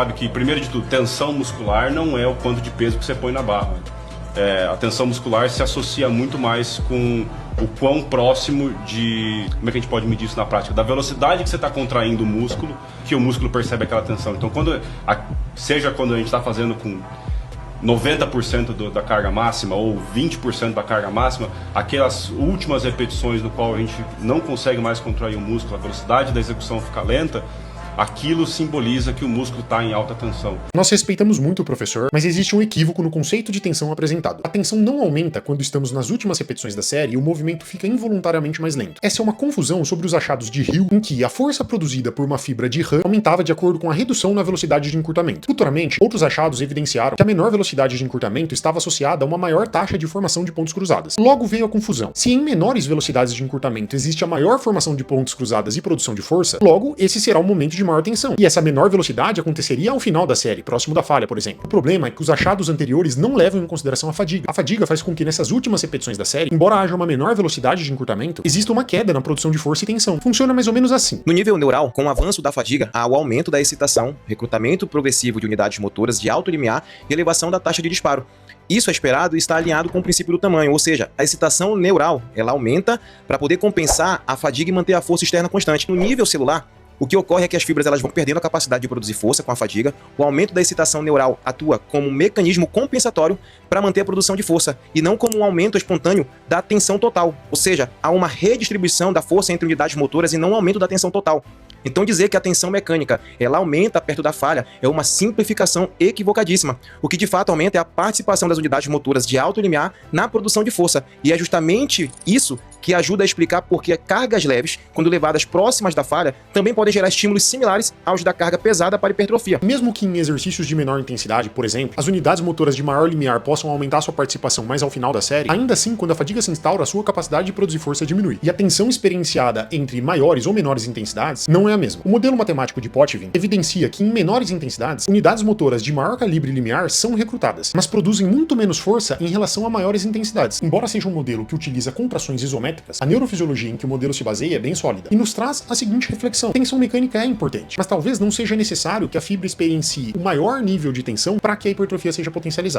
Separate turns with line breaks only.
Sabe que, primeiro de tudo, tensão muscular não é o quanto de peso que você põe na barra. A tensão muscular se associa muito mais com o quão próximo de... Como é que a gente pode medir isso na prática? Da velocidade que você está contraindo o músculo, que o músculo percebe aquela tensão. Então, seja quando a gente está fazendo com 90% da carga máxima ou 20% da carga máxima, aquelas últimas repetições no qual a gente não consegue mais contrair o músculo, a velocidade da execução fica lenta, aquilo simboliza que o músculo está em alta tensão.
Nós respeitamos muito o professor, mas existe um equívoco no conceito de tensão apresentado. A tensão não aumenta quando estamos nas últimas repetições da série e o movimento fica involuntariamente mais lento. Essa é uma confusão sobre os achados de Hill, em que a força produzida por uma fibra de RAM aumentava de acordo com a redução na velocidade de encurtamento. Futuramente, outros achados evidenciaram que a menor velocidade de encurtamento estava associada a uma maior taxa de formação de pontos cruzadas. Logo veio a confusão. Se em menores velocidades de encurtamento existe a maior formação de pontos cruzadas e produção de força, logo esse será o momento de maior tensão. E essa menor velocidade aconteceria ao final da série, próximo da falha, por exemplo. O problema é que os achados anteriores não levam em consideração a fadiga. A fadiga faz com que nessas últimas repetições da série, embora haja uma menor velocidade de encurtamento, exista uma queda na produção de força e tensão. Funciona mais ou menos assim.
No nível neural, com o avanço da fadiga, há o aumento da excitação, recrutamento progressivo de unidades motoras de alto limiar e elevação da taxa de disparo. Isso é esperado e está alinhado com o princípio do tamanho, ou seja, a excitação neural, ela aumenta para poder compensar a fadiga e manter a força externa constante. No nível celular, o que ocorre é que as fibras elas vão perdendo a capacidade de produzir força com a fadiga, o aumento da excitação neural atua como um mecanismo compensatório para manter a produção de força, e não como um aumento espontâneo da tensão total, ou seja, há uma redistribuição da força entre unidades motoras e não um aumento da tensão total. Então dizer que a tensão mecânica ela aumenta perto da falha é uma simplificação equivocadíssima. O que de fato aumenta é a participação das unidades motoras de alto limiar na produção de força. E é justamente isso que ajuda a explicar por que cargas leves, quando levadas próximas da falha, também podem gerar estímulos similares aos da carga pesada para hipertrofia.
Mesmo que em exercícios de menor intensidade, por exemplo, as unidades motoras de maior limiar possam aumentar sua participação mais ao final da série, ainda assim, quando a fadiga se instaura, a sua capacidade de produzir força diminui. E a tensão experienciada entre maiores ou menores intensidades não é a mesma. O modelo matemático de Potvin evidencia que em menores intensidades, unidades motoras de maior calibre limiar são recrutadas, mas produzem muito menos força em relação a maiores intensidades. Embora seja um modelo que utiliza contrações isométricas, a neurofisiologia em que o modelo se baseia é bem sólida e nos traz a seguinte reflexão: tensão mecânica é importante, mas talvez não seja necessário que a fibra experiencie o maior nível de tensão para que a hipertrofia seja potencializada.